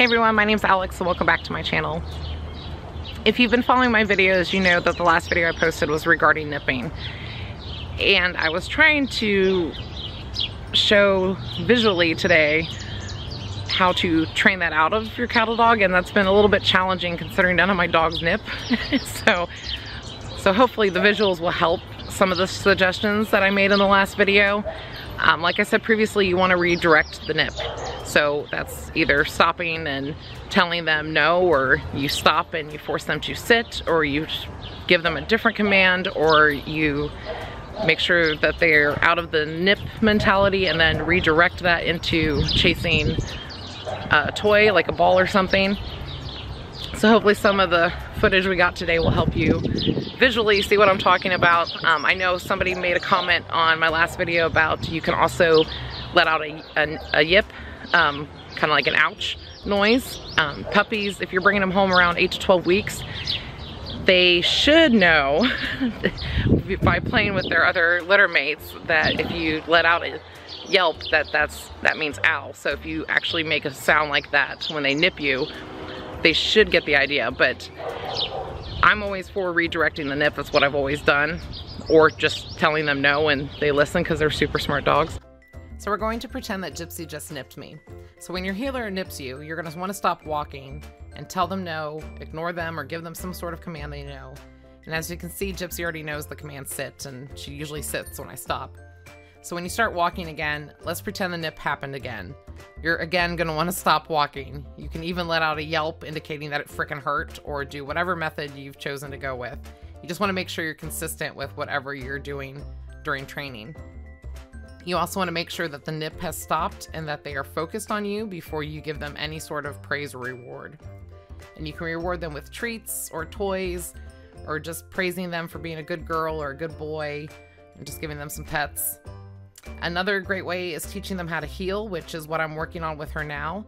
Hey everyone, my name's Alex and welcome back to my channel. If you've been following my videos, you know that the last video I posted was regarding nipping. And I was trying to show visually today how to train that out of your cattle dog, and that's been a little bit challenging considering none of my dogs nip. so hopefully the visuals will help some of the suggestions that I made in the last video. Like I said previously, you want to redirect the nip. So that's either stopping and telling them no, or you stop and you force them to sit, or you give them a different command, or you make sure that they're out of the nip mentality and then redirect that into chasing a toy like a ball or something. So hopefully some of the footage we got today will help you visually see what I'm talking about. I know somebody made a comment on my last video about you can also let out a yip, kind of like an ouch noise. Puppies, if you're bringing them home around 8 to 12 weeks, they should know by playing with their other litter mates that if you let out a yelp, that means ow. So if you actually make a sound like that when they nip you, they should get the idea. But I'm always for redirecting the nip. That's what I've always done, or just telling them no and they listen because they're super smart dogs. So we're going to pretend that Gypsy just nipped me. So when your healer nips you, you're going to want to stop walking and tell them no, ignore them, or give them some sort of command they know. And as you can see, Gypsy already knows the command sit, and she usually sits when I stop. So when you start walking again, let's pretend the nip happened again. You're again going to want to stop walking. You can even let out a yelp indicating that it frickin' hurt, or do whatever method you've chosen to go with. You just want to make sure you're consistent with whatever you're doing during training. You also want to make sure that the nip has stopped and that they are focused on you before you give them any sort of praise or reward. And you can reward them with treats or toys, or just praising them for being a good girl or a good boy, and just giving them some pets. Another great way is teaching them how to heel, which is what I'm working on with her now.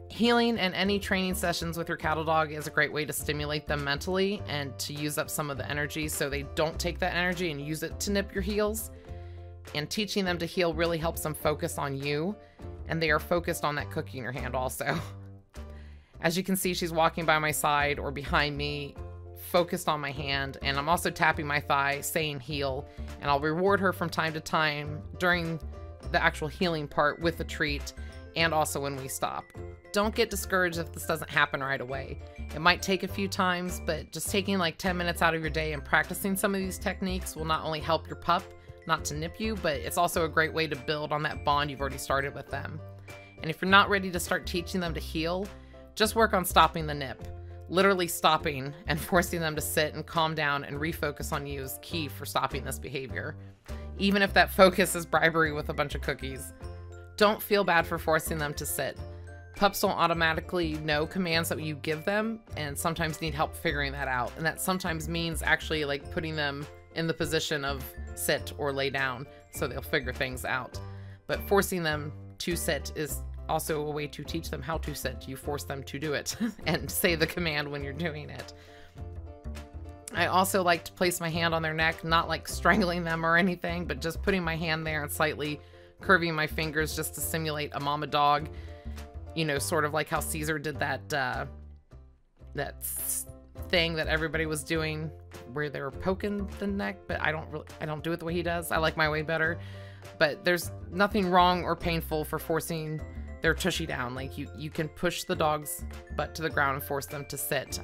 Healing and any training sessions with your cattle dog is a great way to stimulate them mentally and to use up some of the energy so they don't take that energy and use it to nip your heels. And teaching them to heel really helps them focus on you, and they are focused on that cookie in your hand also. As you can see, she's walking by my side or behind me, focused on my hand, and I'm also tapping my thigh saying heel, and I'll reward her from time to time during the actual healing part with a treat, and also when we stop. Don't get discouraged if this doesn't happen right away. It might take a few times, but just taking like 10 minutes out of your day and practicing some of these techniques will not only help your pup not to nip you, but it's also a great way to build on that bond you've already started with them. And if you're not ready to start teaching them to heel, just work on stopping the nip. Literally stopping and forcing them to sit and calm down and refocus on you is key for stopping this behavior, even if that focus is bribery with a bunch of cookies. Don't feel bad for forcing them to sit. Pups don't automatically know commands that you give them, and sometimes need help figuring that out. And that sometimes means actually like putting them in the position of sit or lay down so they'll figure things out. But forcing them to sit is also a way to teach them how to sit. You force them to do it and say the command when you're doing it. I also like to place my hand on their neck, not like strangling them or anything, but just putting my hand there and slightly curving my fingers just to simulate a mama dog. You know, sort of like how Caesar did that thing that everybody was doing where they were poking the neck, but I don't do it the way he does. I like my way better. But there's nothing wrong or painful for forcing their tushy down. Like you can push the dog's butt to the ground and force them to sit.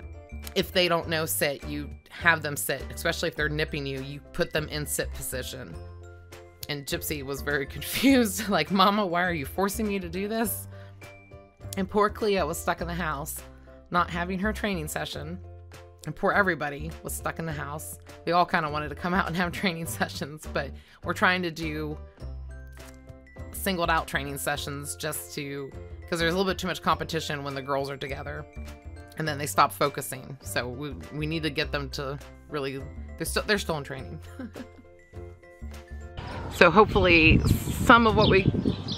If they don't know sit, you have them sit, especially if they're nipping you, you put them in sit position. And Gypsy was very confused, like, Mama, why are you forcing me to do this? And poor Cleo was stuck in the house, not having her training session. And poor everybody was stuck in the house. They all kind of wanted to come out and have training sessions, but we're trying to do singled out training sessions just to, because there's a little bit too much competition when the girls are together and then they stop focusing. So we need to get them to really, they're still in training. So hopefully some of what we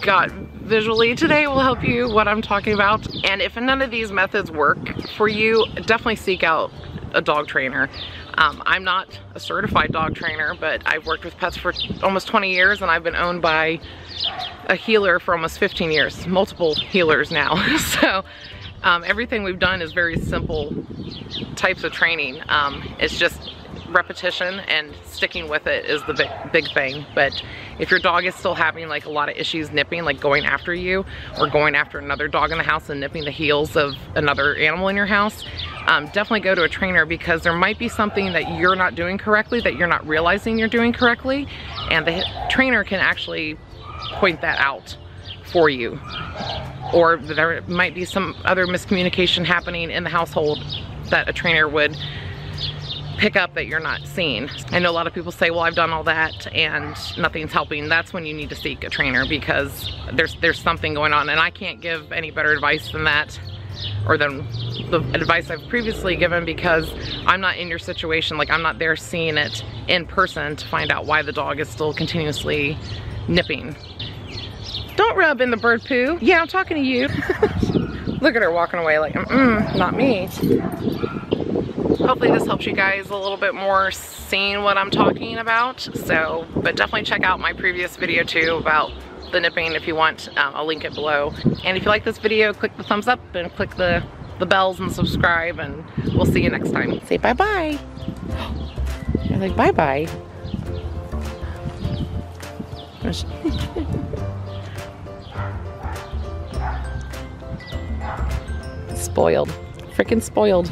got visually today will help you what I'm talking about. And if none of these methods work for you, definitely seek out a dog trainer. I'm not a certified dog trainer, but I've worked with pets for almost 20 years and I've been owned by a healer for almost 15 years, multiple healers now. So Everything we've done is very simple types of training. It's just repetition and sticking with it is the big thing. But if your dog is still having like a lot of issues nipping, like going after you or going after another dog in the house and nipping the heels of another animal in your house, definitely go to a trainer, because there might be something that you're not doing correctly, that you're not realizing you're doing correctly, and the trainer can actually point that out for you. Or there might be some other miscommunication happening in the household that a trainer would pick up that you're not seeing. I know a lot of people say, well, I've done all that and nothing's helping. That's when you need to seek a trainer, because there's something going on, and I can't give any better advice than that, or than the advice I've previously given, because I'm not in your situation. Like, I'm not there seeing it in person to find out why the dog is still continuously nipping. Don't rub in the bird poo. Yeah, I'm talking to you. Look at her walking away like, not me. Hopefully this helps you guys a little bit more seeing what I'm talking about. So, but definitely check out my previous video too about the nipping if you want. I'll link it below. And if you like this video, click the thumbs up and click the bells and subscribe, and we'll see you next time. Say bye-bye. You're like, bye-bye. Spoiled. Freaking spoiled.